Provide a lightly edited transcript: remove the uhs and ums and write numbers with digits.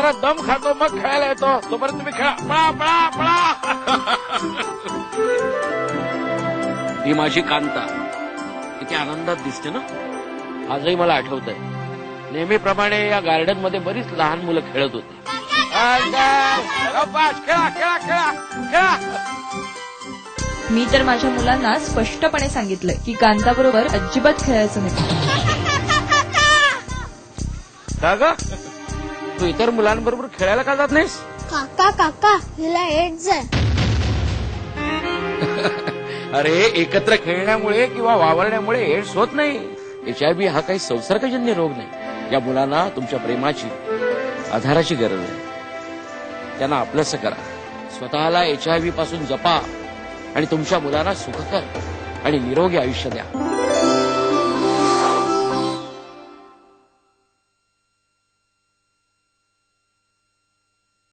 जरा दम खातो मग खेळायला येतो. तोपर्यंत तुम्ही खेळा. पळा पळा पळा. ही माझी कांता किती आनंदात दिसते ना. आजही मला आठवतंय नेहमीप्रमाणे या गार्डन मध्ये बरीच लहान मुलं खेळत होती. खेळा खेळा खेळा खेळा. मी तर माझ्या मुलांना स्पष्टपणे सांगितलंय की कांताबरोबर अजिबात खेळायचं नाही. का ग तू इतर मुलांबरोबर खेळायला का जात नाहीस? काका काका हिला एड्स आहे. अरे एकत्र खेळण्यामुळे किंवा वावरण्यामुळे एड्स होत नाही. HIV हा काही संसर्गजन्य रोग नाही. या मुलांना तुमच्या प्रेमाची आधाराची गरज आहे. त्यांना आपलंसं करा. स्वतःला HIV पासून जपा आणि तुमच्या मुलांना सुखकर आणि निरोगी आयुष्य द्या.